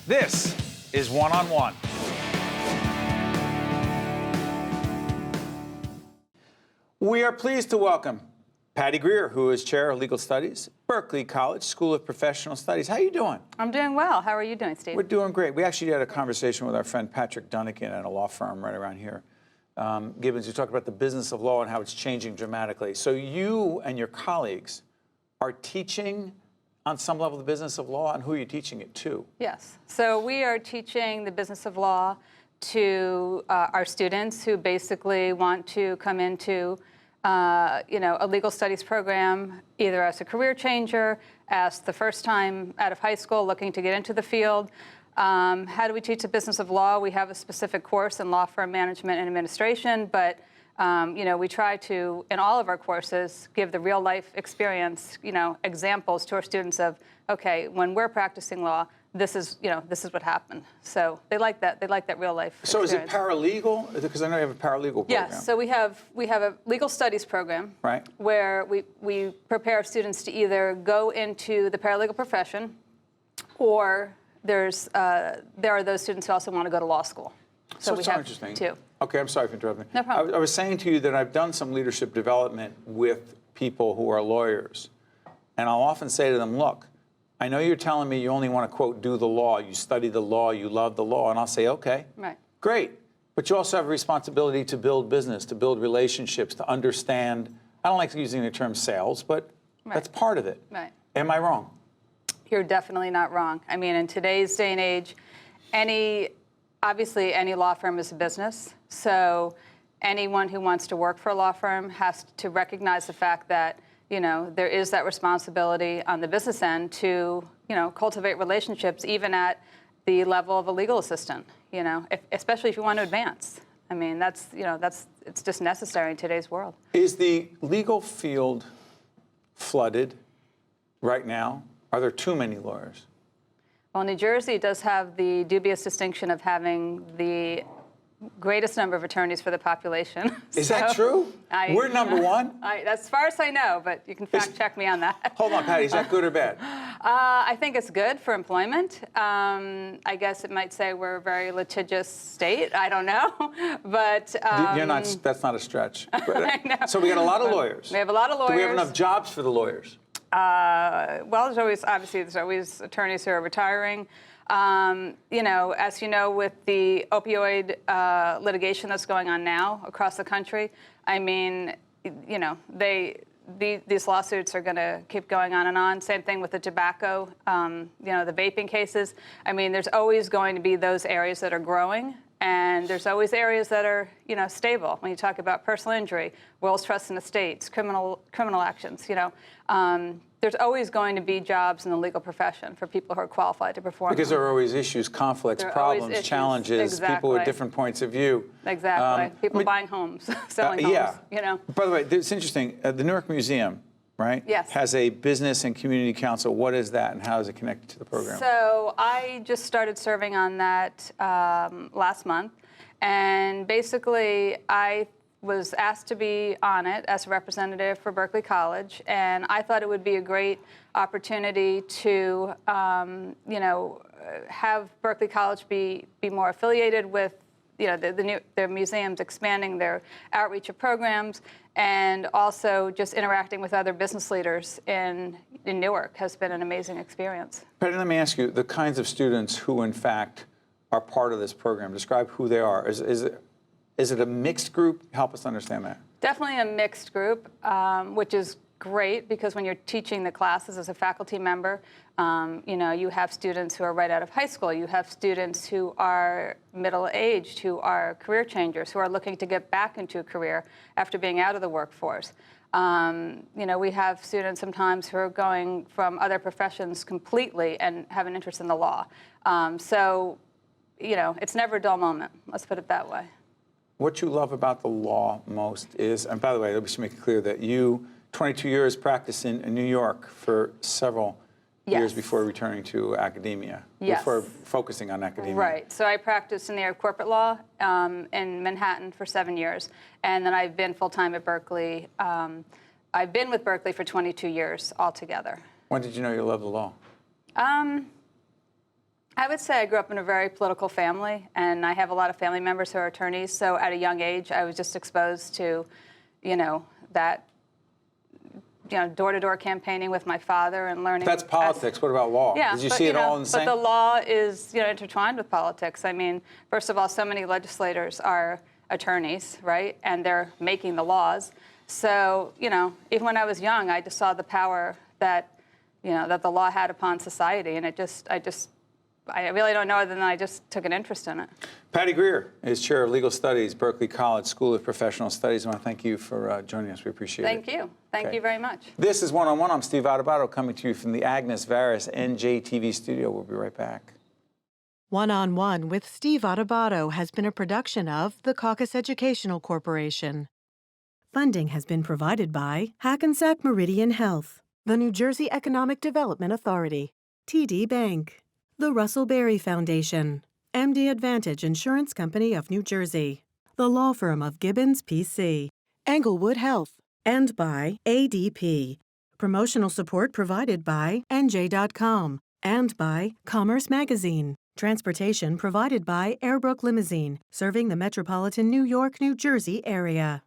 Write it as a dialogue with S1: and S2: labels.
S1: This is One on One. We are pleased to welcome Patty Greer, who is Chair of Legal Studies, Berkeley College School of Professional Studies. How are you doing?
S2: I'm doing well. How are you doing, Steve?
S1: We're doing great. We actually had a conversation with our friend Patrick Dunnigan at a law firm right around here. Gibbons, you talked about the business of law and how it's changing dramatically. So you and your colleagues are teaching on some level the business of law, and who are you teaching it to?
S2: Yes. So we are teaching the business of law to our students who basically want to come into a legal studies program, either as a career changer, as the first time out of high school looking to get into the field. How do we teach the business of law? We have a specific course in law firm management and administration, but we try to, in all of our courses, give the real life experience, examples to our students of, okay, when we're practicing law, this is what happened. So they like that. They like that real life experience.
S1: So is it paralegal? Because I know you have a paralegal program.
S2: Yes. So we have a legal studies program,
S1: right,
S2: where we prepare students to either go into the paralegal profession, or there are those students who also want to go to law school.
S1: So
S2: we
S1: it's
S2: have
S1: interesting.
S2: two.
S1: Okay, I'm sorry for interrupting.
S2: No problem.
S1: I was saying to you that I've done some leadership development with people who are lawyers, and I'll often say to them, look, I know you're telling me you only want to, quote, do the law, you study the law, you love the law, and I'll say, okay,
S2: right,
S1: great, but you also have a responsibility to build business, to build relationships, to understand, I don't like using the term sales, but that's part of it.
S2: Right.
S1: Am I wrong?
S2: You're definitely not wrong. I mean, in today's day and age, obviously any law firm is a business, so anyone who wants to work for a law firm has to recognize the fact that there is that responsibility on the business end to, cultivate relationships even at the level of a legal assistant, especially if you want to advance. I mean, it's just necessary in today's world.
S1: Is the legal field flooded right now? Are there too many lawyers?
S2: Well, New Jersey does have the dubious distinction of having the greatest number of attorneys for the population.
S1: Is that true? We're number one?
S2: As far as I know, but you can fact check me on that.
S1: Hold on, Patty, is that good or bad?
S2: I think it's good for employment. I guess it might say we're a very litigious state. I don't know, but
S1: that's not a stretch.
S2: I know.
S1: So we got a lot of lawyers.
S2: We have a lot of lawyers.
S1: Do we have enough jobs for the lawyers?
S2: Well, there's always attorneys who are retiring. As you know, with the opioid litigation that's going on now across the country, I mean, these lawsuits are going to keep going on and on. Same thing with the tobacco, the vaping cases. I mean, there's always going to be those areas that are growing, and there's always areas that are, stable. When you talk about personal injury, wills, trusts, and estates, criminal actions, there's always going to be jobs in the legal profession for people who are qualified to perform.
S1: Because there are always issues, conflicts, problems, challenges, people with different points of view.
S2: Exactly. People buying homes, selling homes,
S1: By the way, it's interesting. The Newark Museum, right?
S2: Yes.
S1: Has a business and community council. What is that, and how is it connected to the program?
S2: So I just started serving on that last month, and basically I was asked to be on it as a representative for Berkeley College, and I thought it would be a great opportunity to, have Berkeley College be more affiliated with, their museums, expanding their outreach of programs, and also just interacting with other business leaders in Newark has been an amazing experience.
S1: Patty, let me ask you, the kinds of students who, in fact, are part of this program, describe who they are. Is it a mixed group? Help us understand that.
S2: Definitely a mixed group, which is great because when you're teaching the classes as a faculty member, you have students who are right out of high school. You have students who are middle-aged, who are career changers, who are looking to get back into a career after being out of the workforce. We have students sometimes who are going from other professions completely and have an interest in the law. It's never a dull moment. Let's put it that way.
S1: What you love about the law most is, and by the way, we should make it clear that you, 22 years practiced in New York for several years before returning to academia, before focusing on academia.
S2: Right. So I practiced in the area of corporate law in Manhattan for 7 years, and then I've been full-time at Berkeley. I've been with Berkeley for 22 years altogether.
S1: When did you know you loved the law?
S2: I would say I grew up in a very political family, and I have a lot of family members who are attorneys. So at a young age, I was just exposed to, that, door-to-door campaigning with my father and learning.
S1: That's politics. What about law?
S2: Yeah,
S1: Did you
S2: but,
S1: see it all in the same?
S2: But the law is, intertwined with politics. I mean, first of all, so many legislators are attorneys, right? And they're making the laws. So, even when I was young, I just saw the power that, that the law had upon society, and I really don't know other than I just took an interest in it.
S1: Patty Greer is Chair of Legal Studies, Berkeley College School of Professional Studies. I want to thank you for joining us. We appreciate it.
S2: Thank you. Thank you very much.
S1: This is One-on-One. I'm Steve Adubato, coming to you from the Agnes Varis NJTV studio. We'll be right back.
S3: One-on-One with Steve Adubato has been a production of the Caucus Educational Corporation. Funding has been provided by Hackensack Meridian Health, the New Jersey Economic Development Authority, TD Bank, the Russell Berry Foundation, MD Advantage Insurance Company of New Jersey, the law firm of Gibbons, P.C., Englewood Health, and by ADP. Promotional support provided by NJ.com and by Commerce Magazine. Transportation provided by Airbrook Limousine, serving the metropolitan New York, New Jersey area.